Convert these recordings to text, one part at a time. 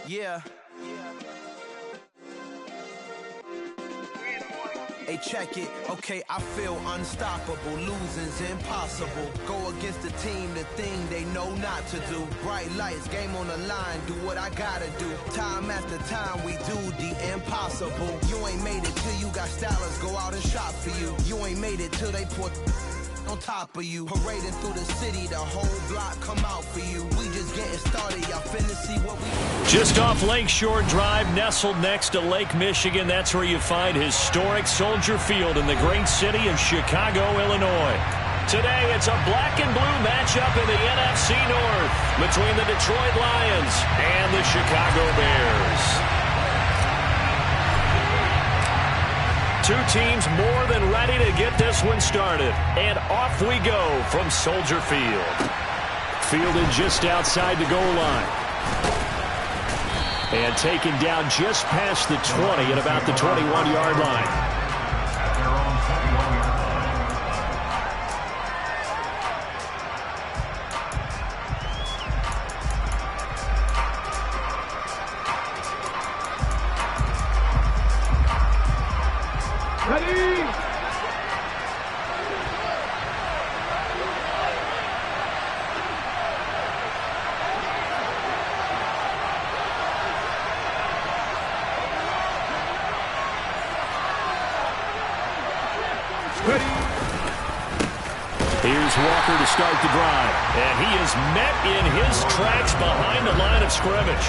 Yeah. Hey, check it. Okay, I feel unstoppable. Losing's impossible. Go against the team, the thing they know not to do. Bright lights, game on the line. Do what I gotta do. Time after time, we do the impossible. You ain't made it till you got stylers go out and shop for you. You ain't made it till they put on top of you. Parading through the city, the whole block come out for you. We just getting started, y'all finna see what we... Just off Lakeshore Drive, nestled next to Lake Michigan, that's where you find historic Soldier Field in the great city of Chicago, Illinois. Today, it's a black and blue matchup in the NFC North between the Detroit Lions and the Chicago Bears. Two teams more than ready to get this one started. And off we go from Soldier Field. Fielded just outside the goal line. And taken down just past the 20 at about the 21-yard line. Here's Walker to start the drive. And he is met in his tracks behind the line of scrimmage.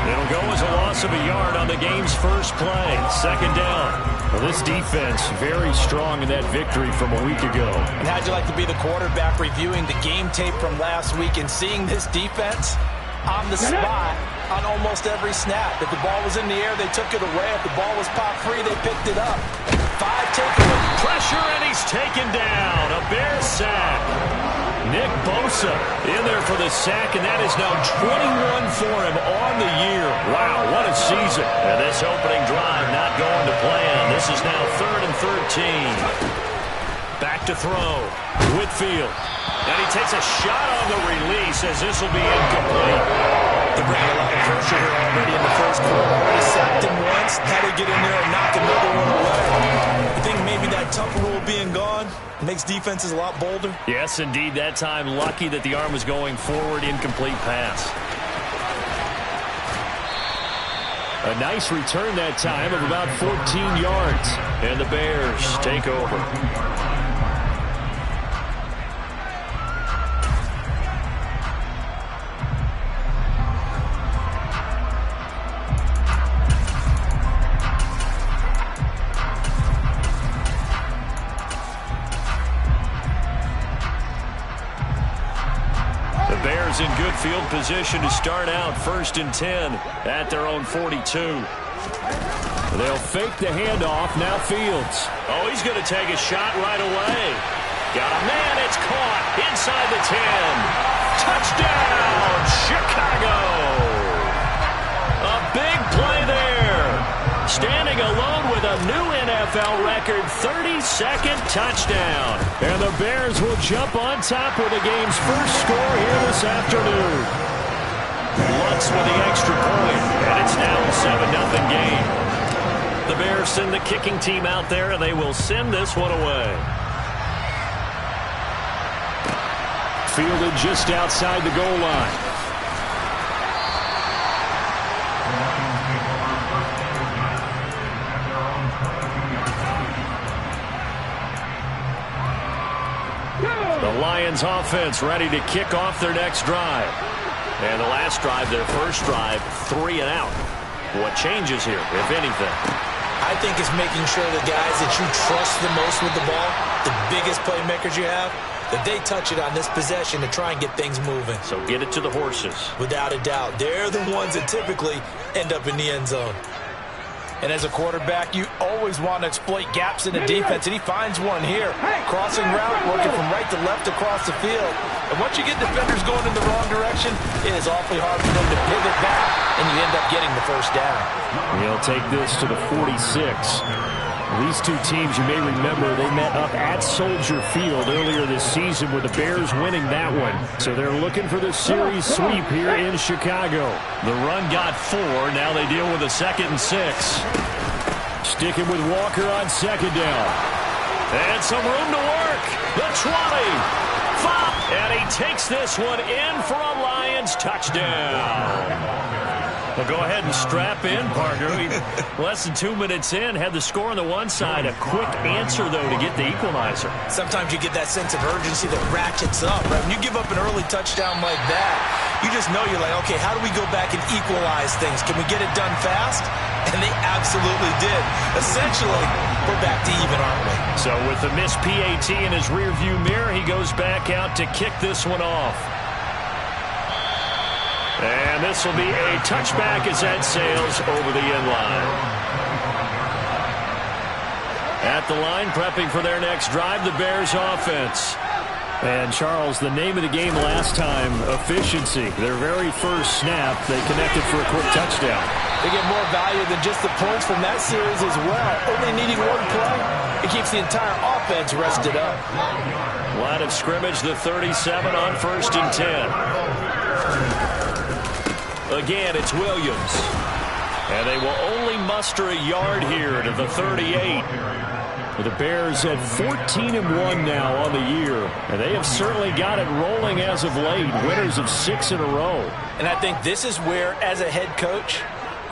It'll go as a loss of a yard on the game's first play. Second down. Well, this defense very strong in that victory from a week ago. And how'd you like to be the quarterback reviewing the game tape from last week and seeing this defense on the spot on almost every snap? If the ball was in the air, they took it away. If the ball was pop free, they picked it up. 5 takeaway. Pressure, and he's taken down. A Bears sack. Nick Bosa in there for the sack, and that is now 21 for him on the year. Wow, what a season. And this opening drive not going to plan. This is now 3rd and 13. Back to throw. Whitfield. And he takes a shot on the release as this will be incomplete. They're bringing a lot of pressure here already in the first quarter. Already sacked him once. How they get in there and knock another one away. I think maybe that tough rule being gone makes defenses a lot bolder. Yes, indeed. That time, lucky that the arm was going forward. Incomplete pass. A nice return that time of about 14 yards. And the Bears take over. In good field position to start out 1st and 10 at their own 42. They'll fake the handoff. Now Fields. Oh, he's going to take a shot right away. Got a man. It's caught inside the 10. Touchdown, Chicago. A big play there. Standing alone with a new NFL record 32nd touchdown. And the Bears will jump on top with the game's first score here this afternoon. Lutz with the extra point, and it's now a 7-0 game. The Bears send the kicking team out there, and they will send this one away. Fielded just outside the goal line. The Lions offense ready to kick off their next drive. And the last drive, their first drive, 3 and out. What changes here, if anything? I think it's making sure the guys that you trust the most with the ball, the biggest playmakers you have, that they touch it on this possession to try and get things moving. So get it to the horses. Without a doubt. They're the ones that typically end up in the end zone. And as a quarterback, you always want to exploit gaps in the defense, and he finds one here. Crossing route, working from right to left across the field. And once you get defenders going in the wrong direction, it is awfully hard for them to pivot back, and you end up getting the first down. He'll take this to the 46. These two teams, you may remember, they met up at Soldier Field earlier this season with the Bears winning that one. So they're looking for the series sweep here in Chicago. The run got 4. Now they deal with a 2nd and 6. Sticking with Walker on second down. And some room to work. The 20. 5. And he takes this one in for a Lions touchdown. Well, go ahead and strap in, partner. Less than 2 minutes in, had the score on the one side. A quick answer, though, to get the equalizer. Sometimes you get that sense of urgency that ratchets up, right? When you give up an early touchdown like that, you just know you're like, okay, how do we go back and equalize things? Can we get it done fast? And they absolutely did. Essentially, we're back to even, aren't we? So with the missed PAT in his rearview mirror, he goes back out to kick this one off. And this will be a touchback as that sails over the end line. At the line, prepping for their next drive, the Bears offense. And, Charles, the name of the game last time, efficiency. Their very first snap, they connected for a quick touchdown. They get more value than just the points from that series as well. Only needing one play, it keeps the entire offense rested up. Line of scrimmage, the 37 on 1st and 10. Again, it's Williams. And they will only muster a yard here to the 38. The Bears at 14-1 now on the year. And they have certainly got it rolling as of late. Winners of 6 in a row. And I think this is where, as a head coach,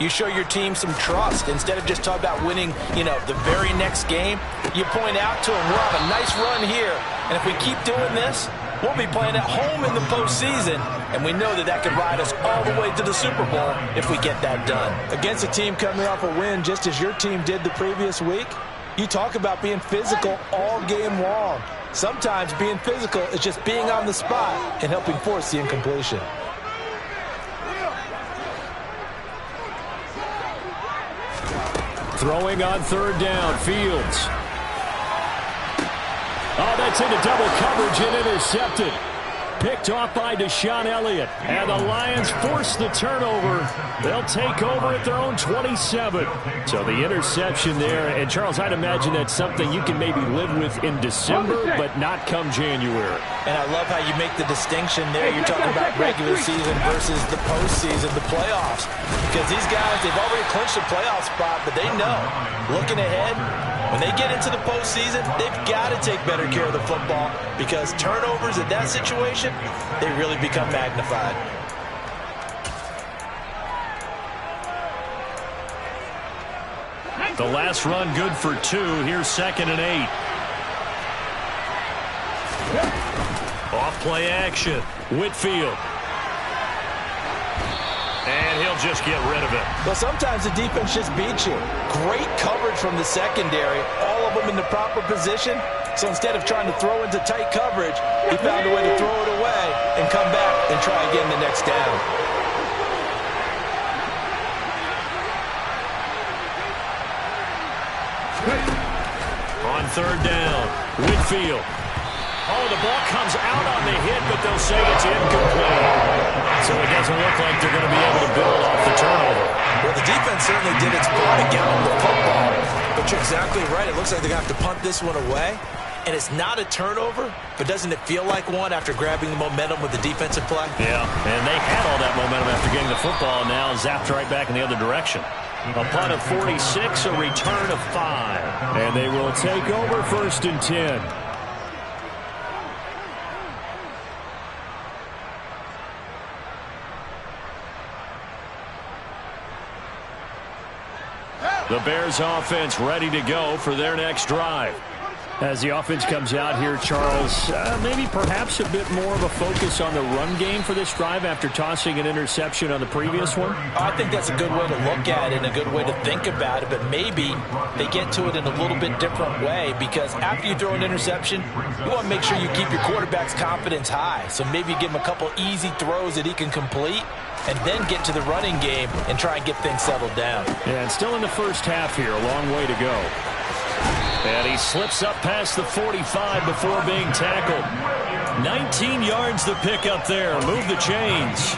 you show your team some trust. Instead of just talking about winning, the very next game, you point out to them, we're on a nice run here. And if we keep doing this, we'll be playing at home in the postseason, and we know that could ride us all the way to the Super Bowl if we get that done. Against a team coming off a win just as your team did the previous week, you talk about being physical all game long. Sometimes being physical is just being on the spot and helping force the incompletion. Throwing on 3rd down, Fields. Oh, that's into double coverage and intercepted. Picked off by Deshaun Elliott. And the Lions force the turnover. They'll take over at their own 27. So the interception there. And, Charles, I'd imagine that's something you can maybe live with in December, but not come January. And I love how you make the distinction there. You're talking about regular season versus the postseason, the playoffs. Because these guys, they've already clinched a playoff spot, but they know, looking ahead, when they get into the postseason, they've got to take better care of the football because turnovers in that situation, they really become magnified. The last run good for 2. Here's 2nd and 8. Off play action. Whitfield. And he'll just get rid of it. Well, sometimes the defense just beats you. Great coverage from the secondary. All of them in the proper position. So instead of trying to throw into tight coverage, he found a way to throw it away and come back and try again the next down. On 3rd down, Whitfield. Oh, the ball comes out on the hit, but they'll say it's incomplete. So it doesn't look like they're going to be able to build off the turnover. Well, the defense certainly did its part to get on the football. But you're exactly right. It looks like they're going to have to punt this one away. And it's not a turnover, but doesn't it feel like one after grabbing the momentum with the defensive play? Yeah, and they had all that momentum after getting the football, and now zapped right back in the other direction. A punt of 46, a return of 5. And they will take over 1st and 10. The Bears offense ready to go for their next drive. As the offense comes out here, Charles, maybe perhaps a bit more of a focus on the run game for this drive after tossing an interception on the previous one? I think that's a good way to look at it and a good way to think about it, but maybe they get to it in a little bit different way because after you throw an interception, you want to make sure you keep your quarterback's confidence high. So maybe you give him a couple easy throws that he can complete and then get to the running game and try and get things settled down. Yeah, and still in the first half here, a long way to go. And he slips up past the 45 before being tackled. 19 yards to pick up there. Move the chains.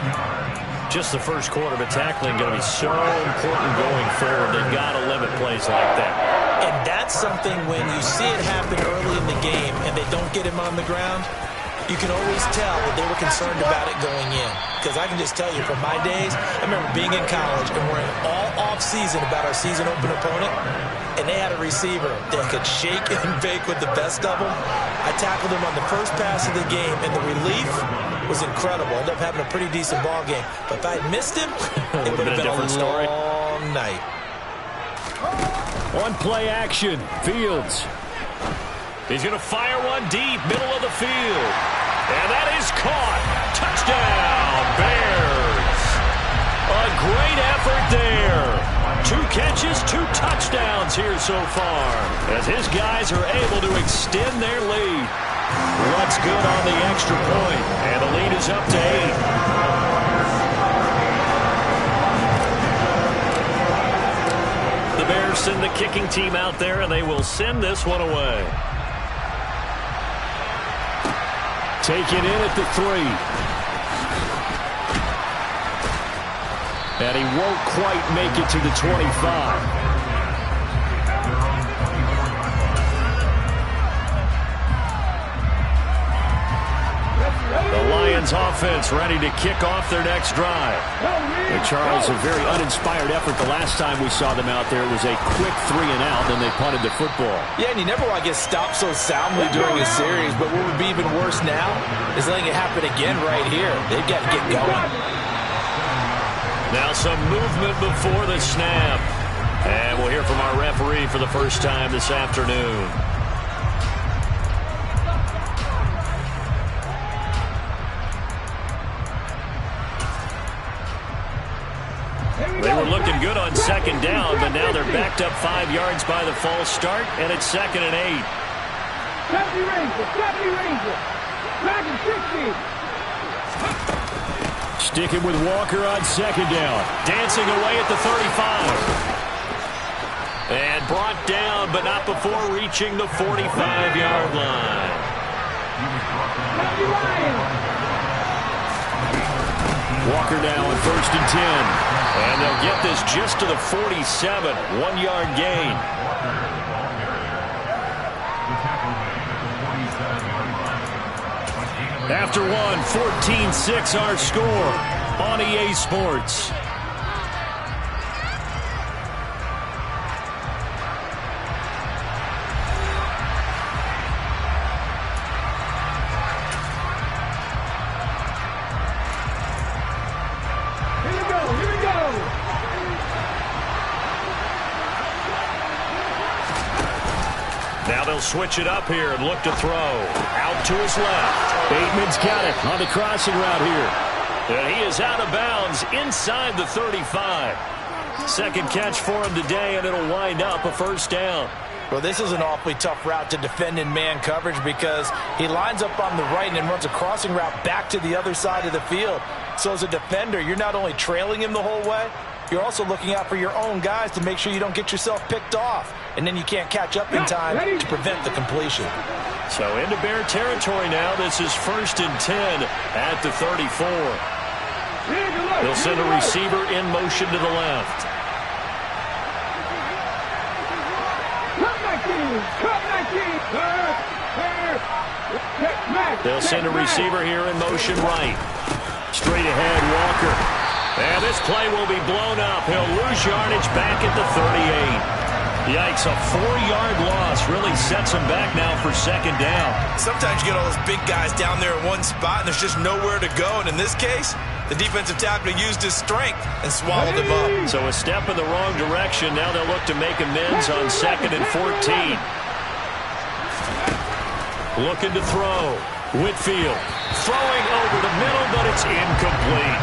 Just the first quarter, but tackling going to be so important going forward. They've got to limit plays like that. And that's something when you see it happen early in the game and they don't get him on the ground, you can always tell that they were concerned about it going in. Because I can just tell you, from my days, I remember being in college and worrying all off-season about our season open opponent, and they had a receiver that could shake and bake with the best of them. I tackled him on the first pass of the game, and the relief was incredible. I ended up having a pretty decent ball game. But if I had missed him, it would have been a long night. One play action. Fields. He's going to fire one deep, middle of the field. And that is caught. Touchdown, Bears. A great effort there. 2 catches, 2 touchdowns here so far, as his guys are able to extend their lead. What's good on the extra point, and the lead is up to 8. The Bears send the kicking team out there, and they will send this one away. Taken in at the 3. And he won't quite make it to the 25. The Lions offense ready to kick off their next drive. And Charles, a very uninspired effort the last time we saw them out there. It was a quick 3 and out, then they punted the football. Yeah, and you never want to get stopped so soundly during a series, but what would be even worse now is letting it happen again right here. They've got to get going. Now some movement before the snap. And we'll hear from our referee for the first time this afternoon. They were looking good on second down, but now they're backed up 5 yards by the false start, and it's 2nd and 8. Deputy Ranger, back in 60. Sticking with Walker on second down. Dancing away at the 35. And brought down, but not before reaching the 45-yard line. Walker now on 1st and 10. And they'll get this just to the 47. 1-yard gain. After one, 14-6 our score on EA Sports. Now they'll switch it up here and look to throw. Out to his left. Bateman's got it on the crossing route here. And he is out of bounds inside the 35. Second catch for him today, and it'll wind up a first down. Well, this is an awfully tough route to defend in man coverage because he lines up on the right and then runs a crossing route back to the other side of the field. So as a defender, you're not only trailing him the whole way, you're also looking out for your own guys to make sure you don't get yourself picked off. And then you can't catch up in time to prevent the completion. So into Bear territory now. This is 1st and 10 at the 34. They'll send a receiver in motion to the left. They'll send a receiver here in motion right. Straight ahead, Walker. And this play will be blown up. He'll lose yardage back at the 38. Yikes, a 4-yard loss really sets him back now for second down. Sometimes you get all those big guys down there in one spot and there's just nowhere to go. And in this case, the defensive tackle used his strength and swallowed him up. So a step in the wrong direction. Now they'll look to make amends on 2nd and 14. Looking to throw. Whitfield throwing over the middle, but it's incomplete.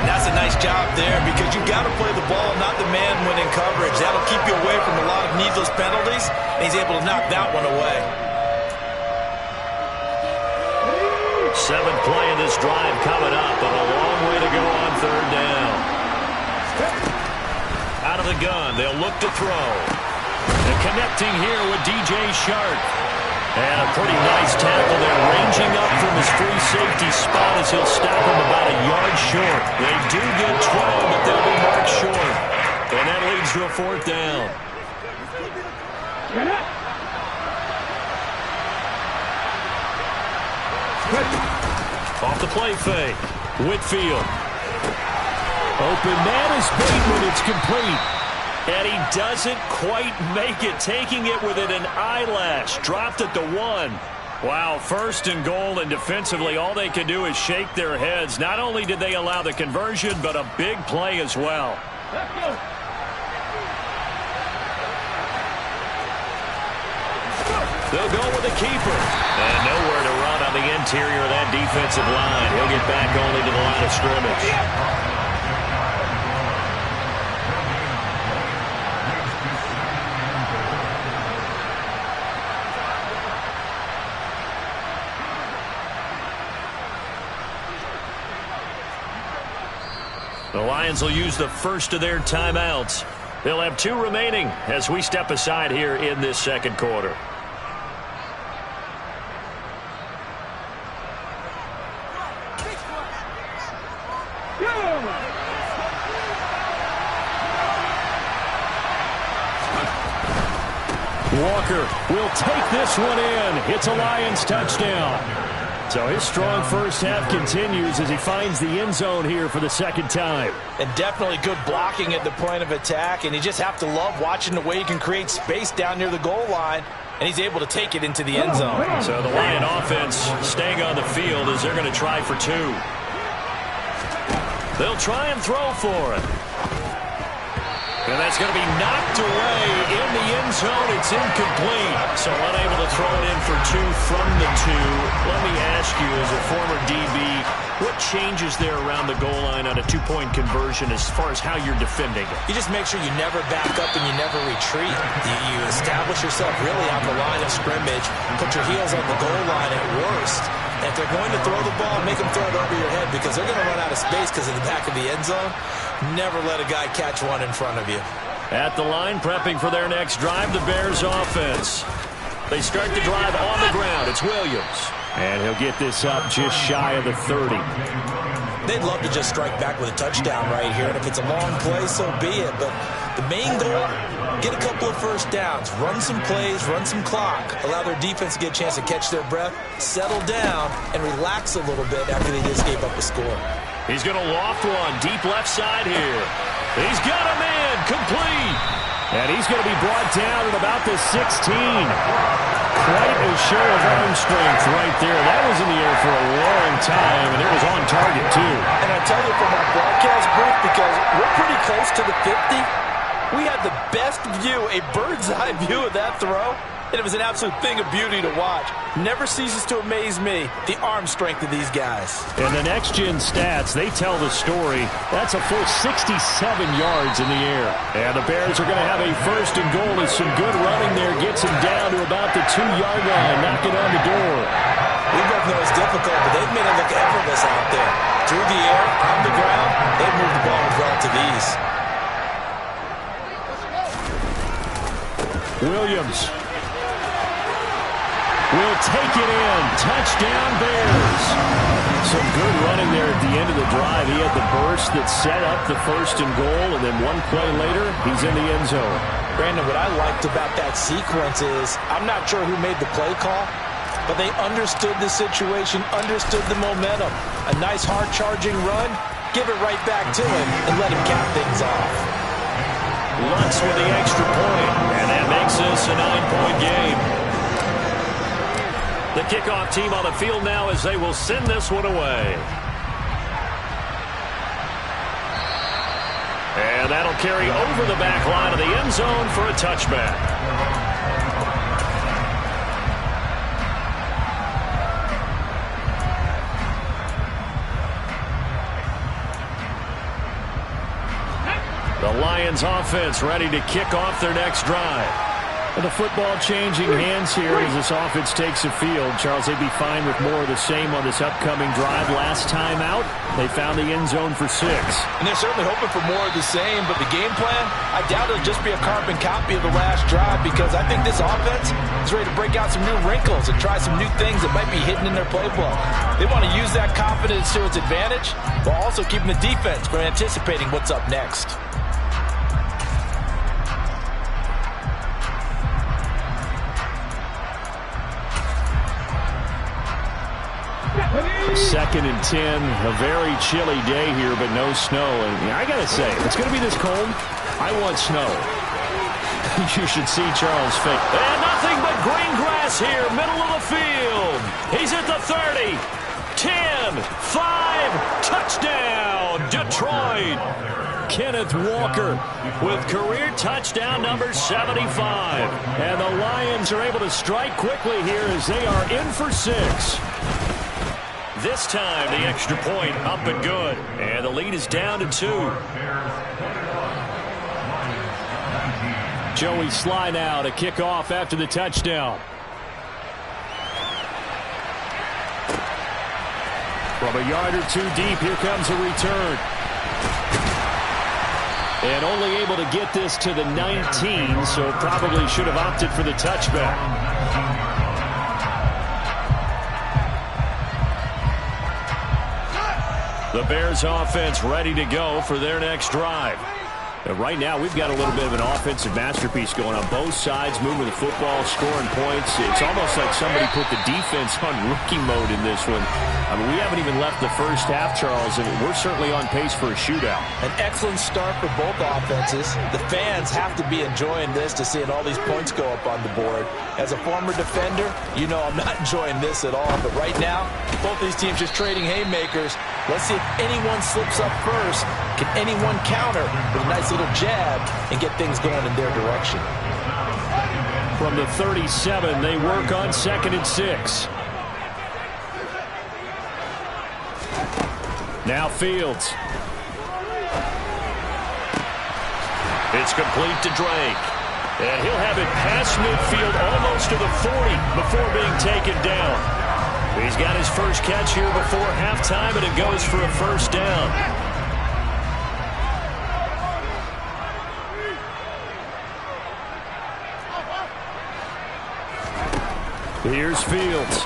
That's a nice job there because you've got to play the ball, not the man when in coverage. That'll keep you away from a lot of needless penalties, and he's able to knock that one away. 7th play in this drive coming up, but a long way to go on 3rd down. Out of the gun, they'll look to throw. And connecting here with DJ Shark. And a pretty nice tackle there, ranging up from his free safety spot as he'll stop him about a yard short. They do get 12, but they'll be marked short. And that leads to a 4th down. Get up. Off the play fake. Whitfield. Open man is Bateman. It's complete. And he doesn't quite make it, taking it within an eyelash. Dropped at the 1. Wow, 1st and goal, and defensively all they can do is shake their heads. Not only did they allow the conversion, but a big play as well. Let's go. They'll go with the keeper. And nowhere to run on the interior of that defensive line. He'll get back only to the line of scrimmage. The Lions will use the first of their timeouts. They'll have 2 remaining as we step aside here in this second quarter. Walker will take this one in. It's a Lions touchdown. So his strong first half continues as he finds the end zone here for the second time. And definitely good blocking at the point of attack. And you just have to love watching the way he can create space down near the goal line. And he's able to take it into the end zone. So the Lion offense staying on the field as they're going to try for 2. They'll try and throw for it. And that's going to be knocked away in the end zone. It's incomplete. So unable to throw it in for 2 from the 2. Let me ask you, as a former DB, what changes there around the goal line on a 2-point conversion as far as how you're defending it? You just make sure you never back up and you never retreat. You establish yourself really on the line of scrimmage. Put your heels on the goal line at worst. And if they're going to throw the ball, make them throw it over your head because they're going to run out of space because of the back of the end zone. Never let a guy catch one in front of you. At the line, prepping for their next drive, the Bears offense. They start the drive on the ground. It's Williams. And he'll get this up just shy of the 30. They'd love to just strike back with a touchdown right here. And if it's a long play, so be it. But the main goal, get a couple of first downs. Run some plays, run some clock. Allow their defense to get a chance to catch their breath, settle down, and relax a little bit after they just gave up a score. He's going to loft one deep left side here. He's got him in, complete. And he's going to be brought down at about the 16. Quite a show of arm strength right there. That was in the air for a long time, and it was on target, too. And I tell you from our broadcast booth, because we're pretty close to the 50, we had the best view, a bird's-eye view of that throw. And it was an absolute thing of beauty to watch. Never ceases to amaze me, the arm strength of these guys. And the next-gen stats, they tell the story. That's a full 67 yards in the air. And the Bears are going to have a first and goal as some good running there gets him down to about the 2-yard line, knocking on the door. We both know it's difficult, but they've made it look effortless out there. Through the air, on the ground, they've moved the ball with relative ease. Williams will take it in. Touchdown, Bears. Some good running there at the end of the drive. He had the burst that set up the first and goal, and then one play later, he's in the end zone. Brandon, what I liked about that sequence is, I'm not sure who made the play call, but they understood the situation, understood the momentum. A nice hard-charging run, give it right back to him, and let him cap things off. Lutz with the extra point, and that makes this a 9-point game. The kickoff team on the field now as they will send this one away. And that'll carry over the back line of the end zone for a touchback. The Lions offense ready to kick off their next drive. And the football changing hands here as this offense takes the field. Charles, they'd be fine with more of the same on this upcoming drive. Last time out, they found the end zone for 6. And they're certainly hoping for more of the same, but the game plan, I doubt it'll just be a carbon copy of the last drive because I think this offense is ready to break out some new wrinkles and try some new things that might be hidden in their playbook. They want to use that confidence to its advantage while also keeping the defense from anticipating what's up next. 2nd and 10. A very chilly day here, but no snow. And I got to say, if it's going to be this cold, I want snow. You should see Charles' face. And nothing but green grass here, middle of the field. He's at the 30. 10, 5, touchdown, Detroit. Kenneth Walker with career touchdown number 75. And the Lions are able to strike quickly here as they are in for 6. This time the extra point up and good. And the lead is down to 2. Joey Sly now to kick off after the touchdown. From a yard or 2 deep, here comes a return. And only able to get this to the 19, so probably should have opted for the touchback. The Bears offense ready to go for their next drive. And right now, we've got a little bit of an offensive masterpiece going on both sides, moving the football, scoring points. It's almost like somebody put the defense on rookie mode in this one. I mean, we haven't even left the first half, Charles, and we're certainly on pace for a shootout. An excellent start for both offenses. The fans have to be enjoying this to seeing all these points go up on the board. As a former defender, you know I'm not enjoying this at all. But right now, both these teams just trading haymakers. Let's see if anyone slips up first. Can anyone counter with a nice little jab and get things going in their direction? From the 37, they work on 2nd and 6. Now Fields. It's complete to Drake. And he'll have it past midfield almost to the 40 before being taken down. He's got his first catch here before halftime, and it goes for a first down. Here's Fields.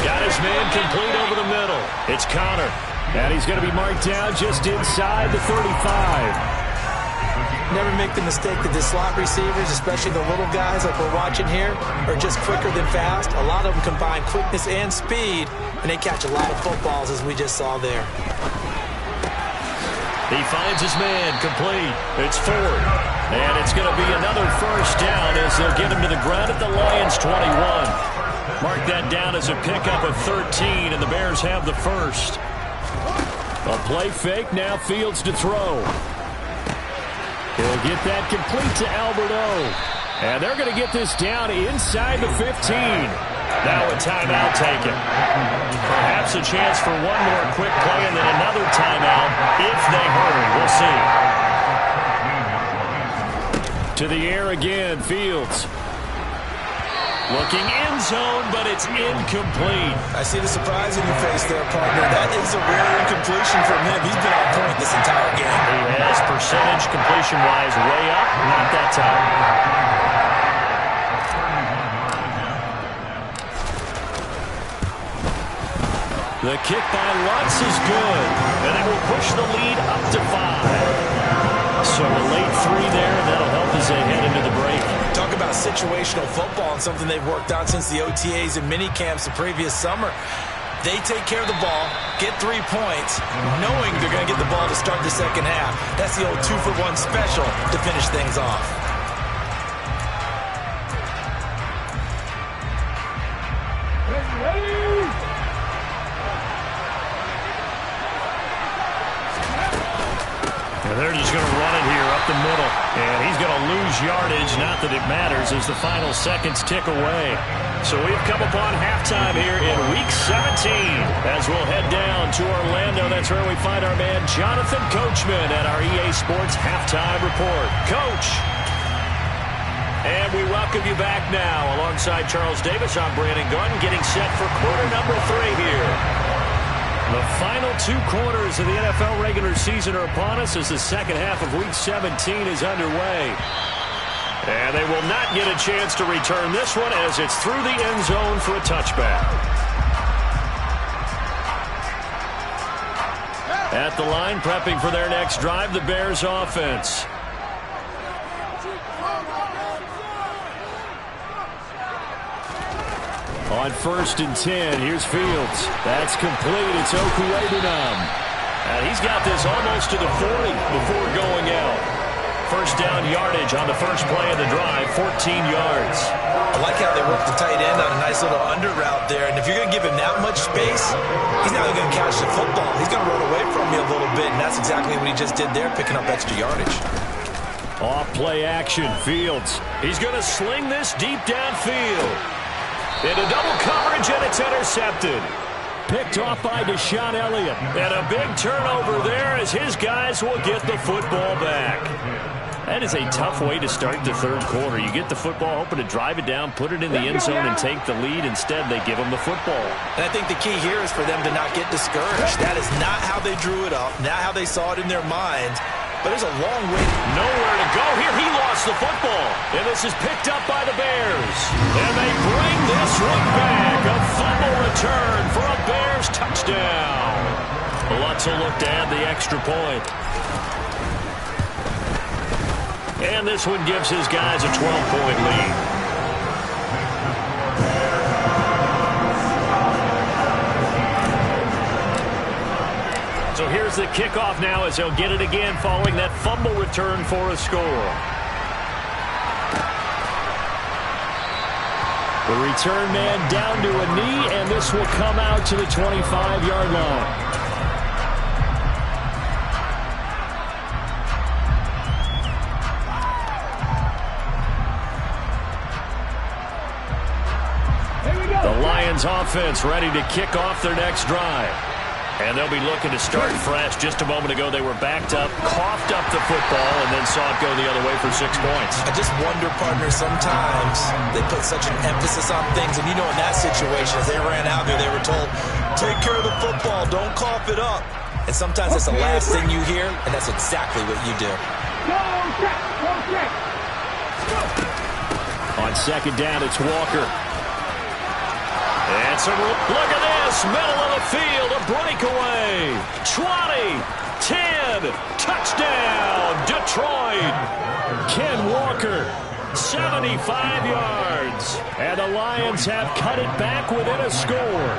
Got his man complete over the middle. It's Connor. And he's going to be marked down just inside the 35. Never make the mistake that the slot receivers, especially the little guys like we're watching here, are just quicker than fast. A lot of them combine quickness and speed, and they catch a lot of footballs, as we just saw there. He finds his man complete. It's Ford. And it's going to be another first down as they'll get him to the ground at the Lions 21. Mark that down as a pickup of 13, and the Bears have the first. A play fake, now Fields to throw. He'll get that complete to Albert O. And they're going to get this down inside the 15. Now a timeout taken. Perhaps a chance for one more quick play and then another timeout if they hurry. We'll see. To the air again, Fields. Looking end zone, but it's incomplete. I see the surprise in your face there, partner. That is a rare incompletion from him. He's been on point this entire game. He has percentage completion-wise way up. Not that time. The kick by Lutz is good. And it will push the lead up to 5. So a late 3 there, and that'll help as they head into the break. Talk about situational football and something they've worked on since the OTAs and mini camps the previous summer. They take care of the ball, get 3 points, knowing they're going to get the ball to start the second half. That's the old 2-for-1 special to finish things off. They're just going to run it here up the middle. And he's going to lose yardage. Not that it matters as the final seconds tick away. So we've come upon halftime here in Week 17. As we'll head down to Orlando, that's where we find our man Jonathan Coachman at our EA Sports Halftime Report. Coach. And we welcome you back now. Alongside Charles Davis, I'm Brandon Gaudin, getting set for quarter number 3 here. The final 2 quarters of the NFL regular season are upon us as the second half of Week 17 is underway. And they will not get a chance to return this one as it's through the end zone for a touchback. At the line, prepping for their next drive, the Bears offense. On 1st and 10, here's Fields. That's complete. It's Okuegbunam. And he's got this almost to the 40 before going out. First down yardage on the first play of the drive, 14 yards. I like how they work the tight end on a nice little under route there. And if you're going to give him that much space, he's not going to catch the football. He's going to run away from you a little bit, and that's exactly what he just did there, picking up extra yardage. Off play action, Fields. He's going to sling this deep downfield. Into double coverage, and it's intercepted. Picked off by Deshaun Elliott. And a big turnover there as his guys will get the football back. That is a tough way to start the third quarter. You get the football, hoping to drive it down, put it in the end zone, and take the lead. Instead, they give them the football. And I think the key here is for them to not get discouraged. That is not how they drew it up, not how they saw it in their minds. But there's a long way. Nowhere to go here. He lost the football. And this is picked up by the Bears. And they bring this one back. A fumble return for a Bears touchdown. Lutz will look to add the extra point. And this one gives his guys a 12-point lead. So here's the kickoff now as they'll get it again following that fumble return for a score. The return man down to a knee, and this will come out to the 25-yard line. The Lions offense ready to kick off their next drive. And they'll be looking to start fresh. Just a moment ago, they were backed up, coughed up the football, and then saw it go the other way for 6 points. I just wonder, partner, sometimes they put such an emphasis on things. And, you know, in that situation, as they ran out there, they were told, take care of the football, don't cough it up. And sometimes that's the last thing you hear, and that's exactly what you do. On second down, it's Walker. And so look at this, middle of the field, a breakaway. 20, 10, touchdown, Detroit. Ken Walker, 75 yards. And the Lions have cut it back within a score.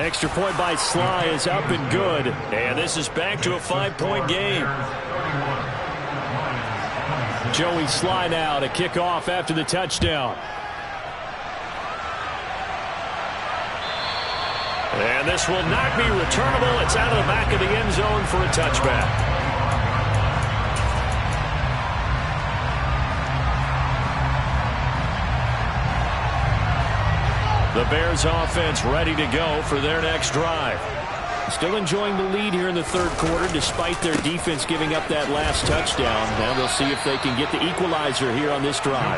Extra point by Sly is up and good. And this is back to a 5-point game. Joey Sly now to kick off after the touchdown. And this will not be returnable. It's out of the back of the end zone for a touchback. The Bears offense ready to go for their next drive. Still enjoying the lead here in the third quarter despite their defense giving up that last touchdown. Now they'll see if they can get the equalizer here on this drive.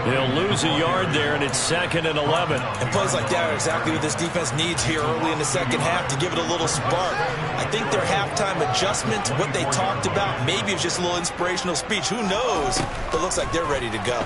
They'll lose a yard there, and it's 2nd and 11. And plays like that are exactly what this defense needs here early in the second half to give it a little spark. I think their halftime adjustment, what they talked about, maybe it's just a little inspirational speech. Who knows? But it looks like they're ready to go.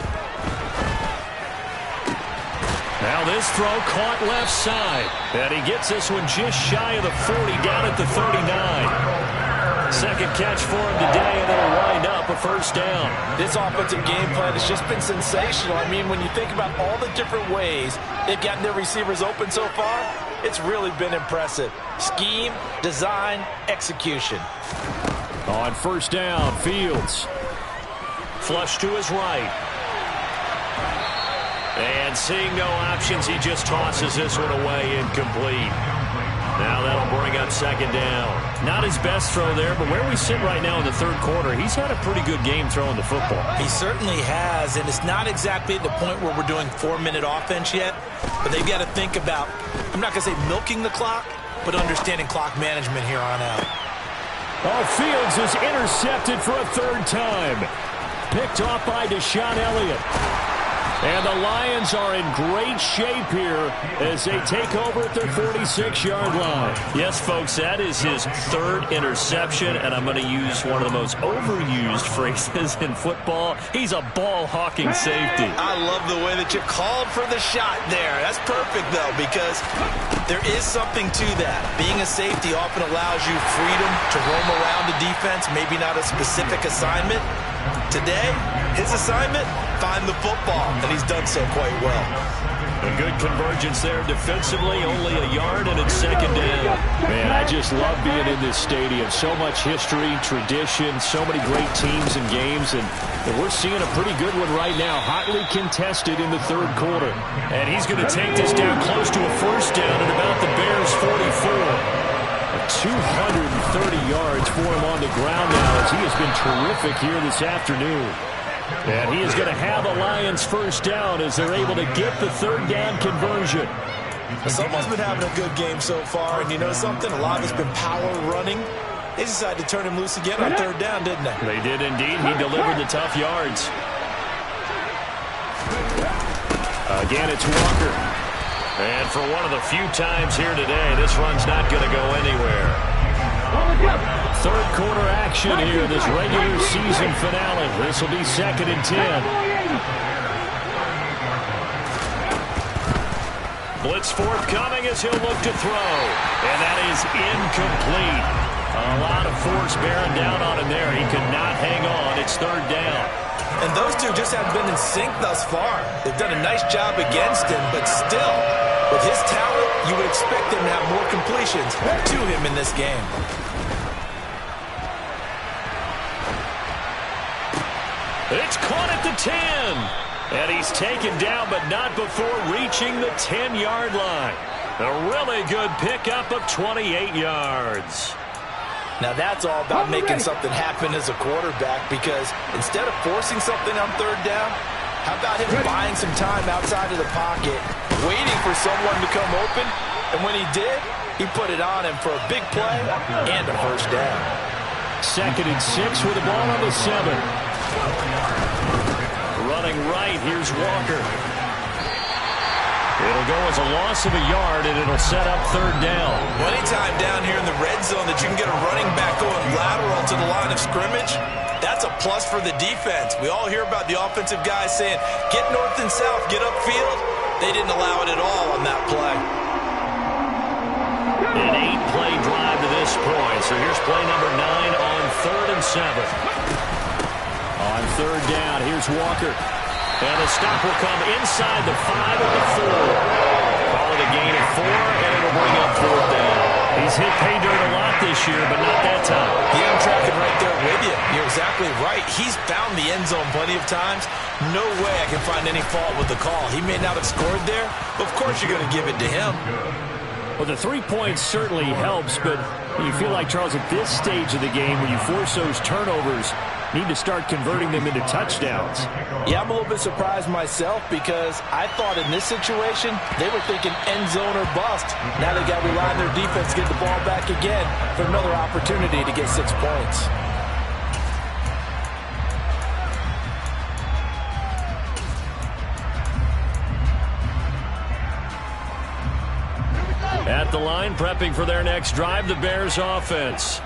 Now this throw caught left side. And he gets this one just shy of the 40, down at the 39. Second catch for him today, and it'll wind up a first down. This offensive game plan has just been sensational. I mean, when you think about all the different ways they've gotten their receivers open so far, it's really been impressive. Scheme, design, execution. On first down, Fields. Flush to his right. And seeing no options, he just tosses this one away, incomplete. Now that'll bring up second down. Not his best throw there, but where we sit right now in the third quarter, he's had a pretty good game throwing the football. He certainly has, and it's not exactly at the point where we're doing 4-minute offense yet, but they've got to think about, I'm not going to say milking the clock, but understanding clock management here on out. Oh, Fields is intercepted for a third time. Picked off by Deshaun Elliott. And the Lions are in great shape here as they take over at their 46-yard line. Yes, folks, that is his third interception, and I'm going to use one of the most overused phrases in football. He's a ball-hawking safety. I love the way that you called for the shot there. That's perfect, though, because there is something to that. Being a safety often allows you freedom to roam around the defense, maybe not a specific assignment, Today, his assignment, find the football, and he's done so quite well. A good convergence there defensively, only a yard, and it's second down. Man, I just love being in this stadium. So much history, tradition, so many great teams and games, and we're seeing a pretty good one right now, hotly contested in the third quarter. And he's going to take this down close to a first down at about the Bears' 44. 230 yards for him on the ground now as he has been terrific here this afternoon. And he is going to have a Lions first down as they're able to get the third down conversion. Someone's been having a good game so far, and you know something? A lot of it's been power running. They decided to turn him loose again on third down, didn't they? They did indeed. He delivered the tough yards. Again, it's Walker. And for one of the few times here today, this run's not going to go anywhere. Third quarter action here, this regular season finale. This will be 2nd and 10. Blitz forthcoming as he'll look to throw. And that is incomplete. A lot of force bearing down on him there. He could not hang on. It's third down. And those two just haven't been in sync thus far. They've done a nice job against him, but still, with his talent, you would expect him to have more completions to him in this game. It's caught at the 10. And he's taken down, but not before reaching the 10-yard line. A really good pickup of 28 yards. Now that's all about making something happen as a quarterback, because instead of forcing something on third down, how about him buying some time outside of the pocket, waiting for someone to come open, and when he did, he put it on him for a big play and a first down. 2nd and 6 with the ball on the 7. Running right, here's Walker. It'll go as a loss of a yard, and it'll set up third down. Well, anytime down here in the red zone that you can get a running back going lateral to the line of scrimmage, that's a plus for the defense. We all hear about the offensive guys saying, get north and south, get upfield. They didn't allow it at all on that play. An 8-play drive to this point. So here's play number 9 on 3rd and 7. On third down, here's Walker. And the stop will come inside the 5 at the 4. Call it a gain of 4, and it'll bring up fourth down. He's hit pay dirt a lot this year, but not that time. Yeah, I'm tracking right there with you. You're exactly right. He's found the end zone plenty of times. No way I can find any fault with the call. He may not have scored there, but of course you're going to give it to him. Well, the 3 points certainly helps, but you feel like, Charles, at this stage of the game, when you force those turnovers, need to start converting them into touchdowns. Yeah, I'm a little bit surprised myself, because I thought in this situation they were thinking end zone or bust. Now they got to rely on their defense to get the ball back again for another opportunity to get 6 points. At the line, prepping for their next drive, the Bears offense.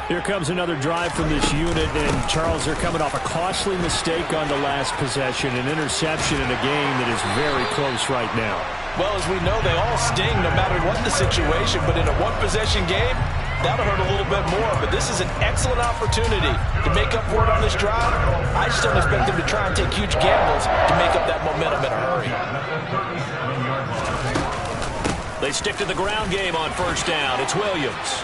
Here comes another drive from this unit, and Charles, they're coming off a costly mistake on the last possession, an interception in a game that is very close right now. Well, as we know, they all sting no matter what the situation, but in a one-possession game, that'll hurt a little bit more. But this is an excellent opportunity to make up for it on this drive. I just don't expect them to try and take huge gambles to make up that momentum in a hurry. They stick to the ground game on first down. It's Williams.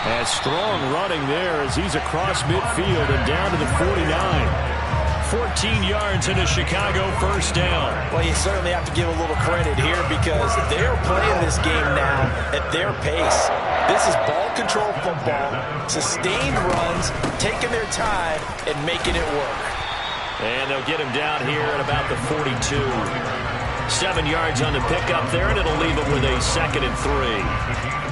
And strong running there as he's across midfield and down to the 49. 14 yards and a Chicago first down. Well, you certainly have to give a little credit here, because they're playing this game now at their pace. This is ball control football, sustained runs, taking their time and making it work. And they'll get him down here at about the 42. 7 yards on the pickup there, and it'll leave him with a 2nd and 3.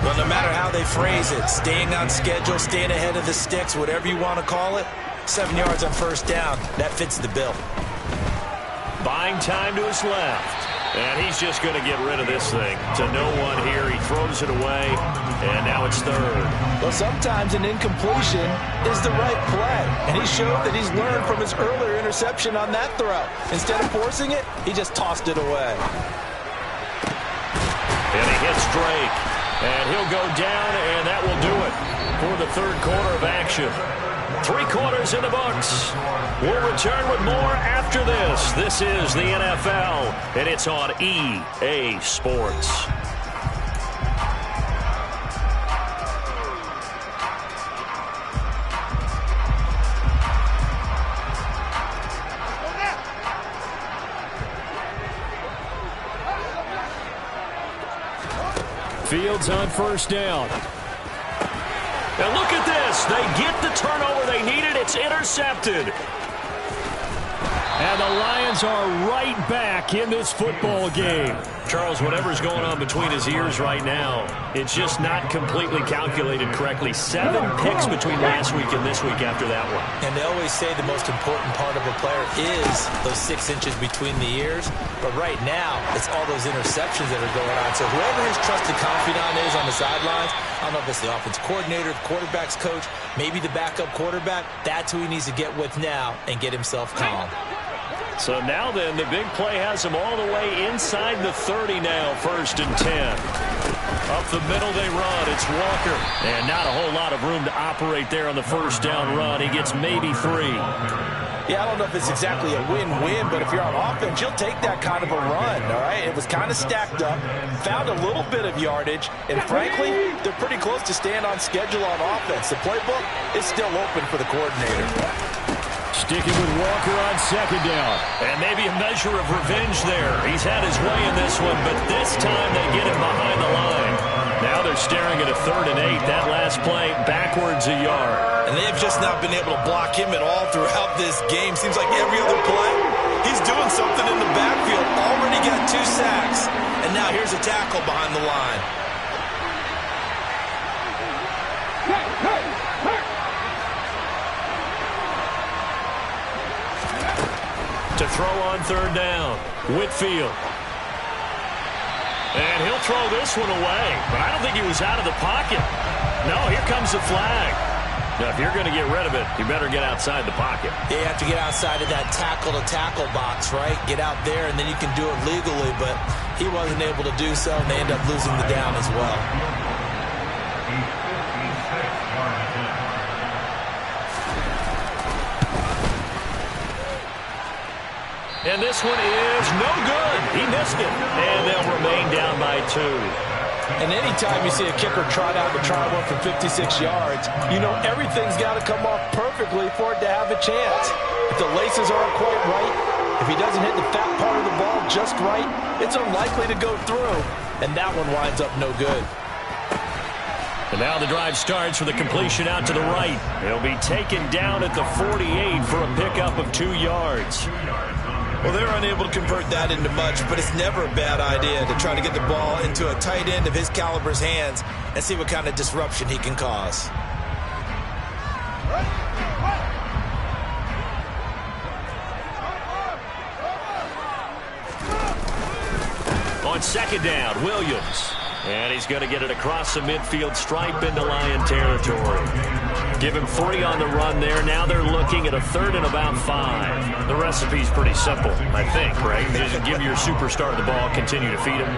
Well, no matter how they phrase it, staying on schedule, staying ahead of the sticks, whatever you want to call it, 7 yards on first down, that fits the bill. Buying time to his left. And he's just going to get rid of this thing. To no one here. He throws it away, and now it's third. Well, sometimes an incompletion is the right play. And he showed that he's learned from his earlier interception on that throw. Instead of forcing it, he just tossed it away. And he hits Drake. And he'll go down, and that will do it. for the third quarter of action. 3 quarters in the books. We'll return with more after this. This is the NFL, and it's on EA Sports. Fields on first down. And look at this. They get the turnover they needed. It's intercepted. And the Lions are right back in this football game. Charles, whatever's going on between his ears right now, it's just not completely calculated correctly. 7 picks between last week and this week after that one. And they always say the most important part of a player is those 6 inches between the ears. But right now, it's all those interceptions that are going on. So whoever his trusted confidant is on the sidelines, I don't know if it's the offense coordinator, the quarterback's coach, maybe the backup quarterback, that's who he needs to get with now and get himself calm. So now then, the big play has him all the way inside the 30 now, 1st and 10. Up the middle they run. It's Walker. And not a whole lot of room to operate there on the first down run. He gets maybe 3. Yeah, I don't know if it's exactly a win-win, but if you're on offense, you'll take that kind of a run, all right? It was kind of stacked up, found a little bit of yardage, and frankly, they're pretty close to staying on schedule on offense. The playbook is still open for the coordinator. Sticking with Walker on second down. And maybe a measure of revenge there. He's had his way in this one, but this time they get him behind the line. Now they're staring at a 3rd and 8. That last play, backwards a yard. And they've just not been able to block him at all throughout this game. Seems like every other play, he's doing something in the backfield. Already got 2 sacks. And now here's a tackle behind the line. To throw on 3rd down, Whitfield. And he'll throw this one away, but I don't think he was out of the pocket. No, here comes the flag. Now, if you're going to get rid of it, you better get outside the pocket. You have to get outside of that tackle-to-tackle box, right? Get out there, and then you can do it legally, but he wasn't able to do so, and they end up losing the down as well. And this one is no good. He missed it. And they'll remain down by 2. And anytime you see a kicker trot out and try one from 56 yards, you know everything's got to come off perfectly for it to have a chance. If the laces aren't quite right, if he doesn't hit the fat part of the ball just right, it's unlikely to go through. And that one winds up no good. And now the drive starts with a completion out to the right. He'll be taken down at the 48 for a pickup of 2 yards. Well, they're unable to convert that into much, but it's never a bad idea to try to get the ball into a tight end of his caliber's hands and see what kind of disruption he can cause. On second down, Williams. And he's going to get it across the midfield stripe into Lion territory. Give him 3 on the run there. Now they're looking at a 3rd and about 5. The recipe's pretty simple, I think, right? Just give your superstar the ball, continue to feed him.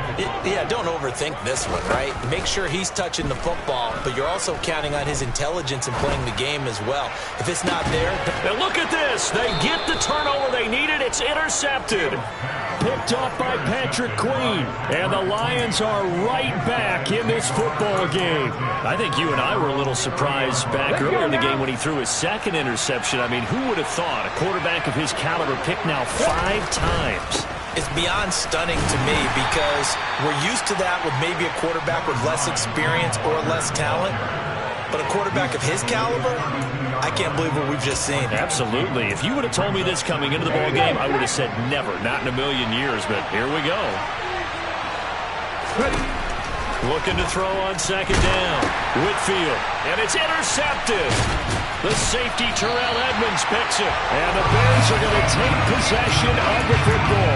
Yeah, don't overthink this one, right? Make sure he's touching the football, but you're also counting on his intelligence in playing the game as well. If it's not there... And look at this. They get the turnover they needed. It's intercepted. Picked up by Patrick Queen. And the Lions are right back in this football game. I think you and I were a little surprised back earlier in the game when he threw his 2nd interception. I mean, who would have thought a quarterback of his caliber picked now 5 times? It's beyond stunning to me because we're used to that with maybe a quarterback with less experience or less talent. But a quarterback of his caliber, I can't believe what we've just seen. Absolutely. If you would have told me this coming into the ball game, I would have said never, not in a million years. But here we go. Looking to throw on second down. Whitfield. And it's intercepted. The safety, Terrell Edmonds, picks it. And the Bears are going to take possession of the football.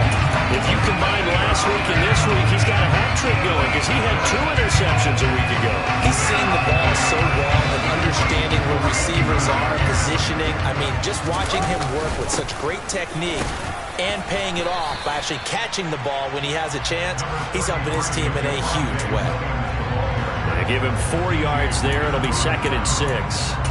If you combine last week and this week, he's got a hat trick going because he had 2 interceptions a week ago. He's seeing the ball so well and understanding where receivers are, positioning. I mean, just watching him work with such great technique and paying it off by actually catching the ball when he has a chance, he's helping his team in a huge way. They give him 4 yards there. It'll be 2nd and 6.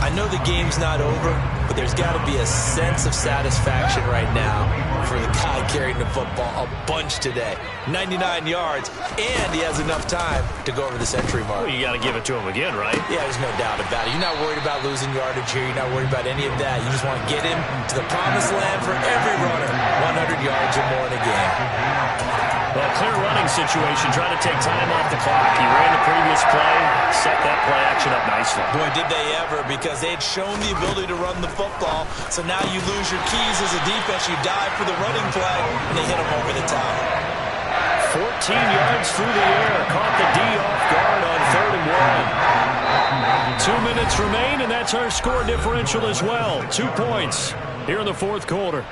I know the game's not over, but there's got to be a sense of satisfaction right now for the guy carrying the football a bunch today. 99 yards, and he has enough time to go over the century mark. Well, you got to give it to him again, right? Yeah, there's no doubt about it. You're not worried about losing yardage here. You're not worried about any of that. You just want to get him to the promised land for every runner. 100 yards or more in a game. Well, clear running situation, trying to take time off the clock. He ran the previous play, set that play action up nicely. Boy, did they ever, because they had shown the ability to run the football. So now you lose your keys as a defense. You dive for the running play, and they hit him over the top. 14 yards through the air. Caught the D off guard on 3rd and 1. 2 minutes remain, and that's our score differential as well. 2 points here in the 4th quarter.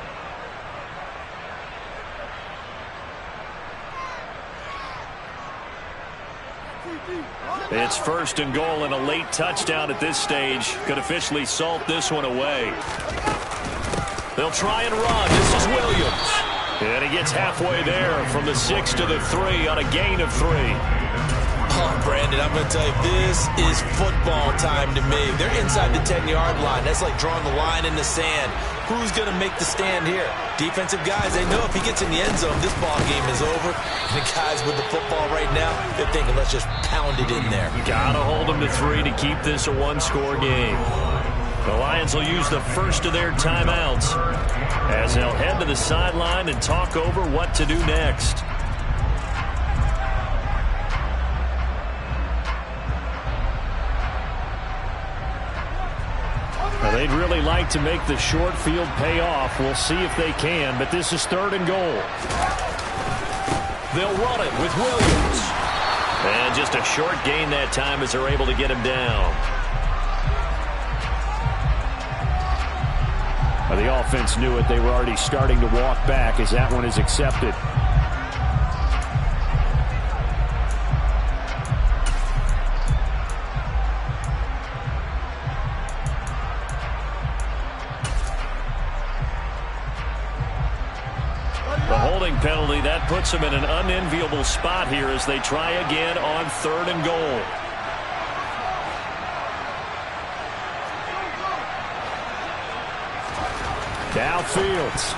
It's 1st and goal, and a late touchdown at this stage could officially salt this one away. They'll try and run. This is Williams. And he gets halfway there from the 6 to the 3 on a gain of 3. Oh, Brandon, I'm going to tell you, this is football time to me. They're inside the 10-yard line. That's like drawing the line in the sand. Who's going to make the stand here? Defensive guys, they know if he gets in the end zone, this ball game is over. And the guys with the football right now, they're thinking, let's just pound it in there. You got to hold them to 3 to keep this a one-score game. The Lions will use the first of their timeouts as they'll head to the sideline and talk over what to do next. Now, they'd really like to make the short field pay off. We'll see if they can, but this is 3rd and goal. They'll run it with Williams. And just a short gain that time as they're able to get him down. Well, the offense knew it. They were already starting to walk back as that one is accepted. The holding penalty, that puts them in an unenviable spot here as they try again on 3rd and goal. Downfield.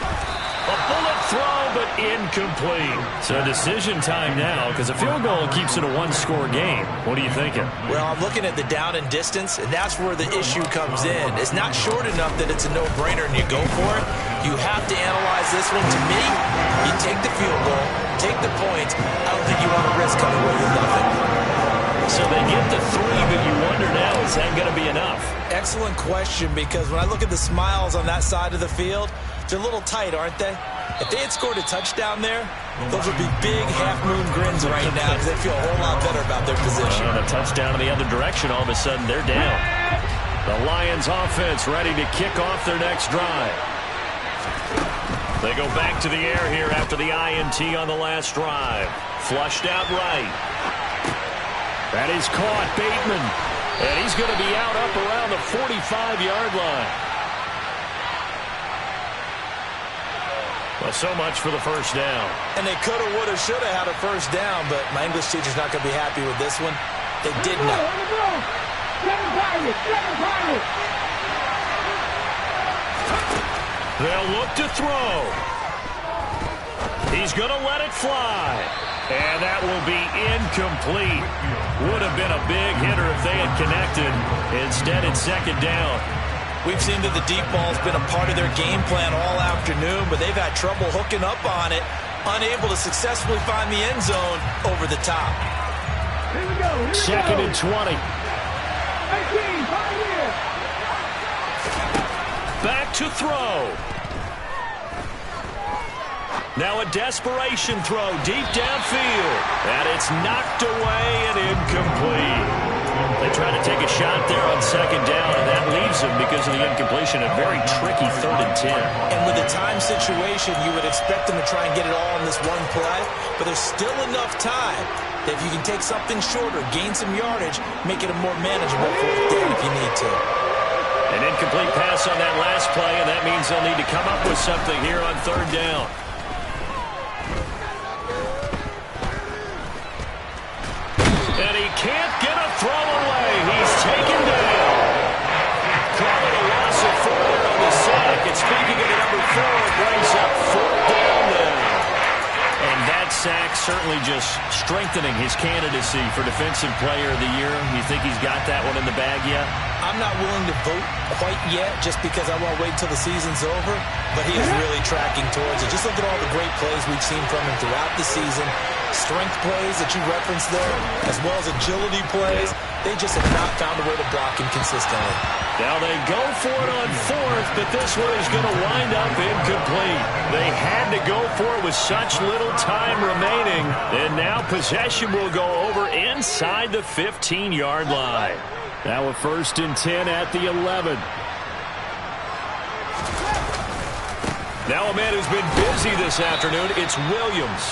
A bullet throw, but incomplete. So decision time now, because a field goal keeps it a one-score game. What are you thinking? Well, I'm looking at the down and distance, and that's where the issue comes in. It's not short enough that it's a no-brainer and you go for it. You have to analyze this one. To me, you take the field goal, take the points. I don't think you want to risk coming away with nothing. So they get the 3, but you wonder now, is that going to be enough? Excellent question, because when I look at the smiles on that side of the field, they're a little tight, aren't they? If they had scored a touchdown there, those would be big half-moon grins right now because they feel a whole lot better about their position. And a touchdown in the other direction, all of a sudden they're down. The Lions offense ready to kick off their next drive. They go back to the air here after the INT on the last drive. Flushed out right. That is caught, Bateman. And he's going to be out up around the 45-yard line. Well, so much for the first down. And they coulda, woulda, shoulda had a first down, but my English teacher's not going to be happy with this one. They did not. They'll look to throw. He's going to let it fly. And that will be incomplete. Would have been a big hitter if they had connected. Instead, it's 2nd down. We've seen that the deep ball's been a part of their game plan all afternoon, but they've had trouble hooking up on it, unable to successfully find the end zone over the top. Here we go. 2nd and 20. 18, 5 years. Back to throw. Now a desperation throw deep downfield. And it's knocked away and incomplete. They try to take a shot there on 2nd down, and that leaves them, because of the incompletion, a very tricky 3rd and 10. And with a time situation, you would expect them to try and get it all in this one play, but there's still enough time that if you can take something shorter, gain some yardage, make it a more manageable 4th down if you need to. An incomplete pass on that last play, and that means they'll need to come up with something here on 3rd down. And he can't get a throw taken down. Call it a loss of 4 on the sack. And speaking of the number 4, it brings up 4th down now. And that sack certainly just strengthening his candidacy for Defensive Player of the Year. You think he's got that one in the bag yet? I'm not willing to vote quite yet just because I won't wait until the season's over, but he is really tracking towards it. Just look at all the great plays we've seen from him throughout the season. Strength plays that you referenced there, as well as agility plays. They just have not found a way to block him consistently. Now they go for it on 4th, but this one is going to wind up incomplete. They had to go for it with such little time remaining, and now possession will go over inside the 15-yard line. Now a 1st and 10 at the 11. Now a man who's been busy this afternoon, it's Williams.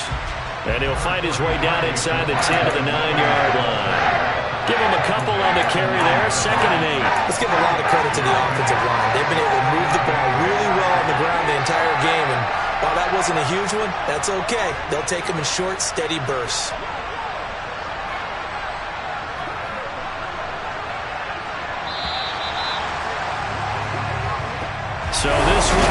And he'll find his way down inside the 10 to the 9-yard line. Give him a couple on the carry there, 2nd and 8. Let's give a lot of credit to the offensive line. They've been able to move the ball really well on the ground the entire game. And while that wasn't a huge one, that's okay. They'll take them in short, steady bursts. So this one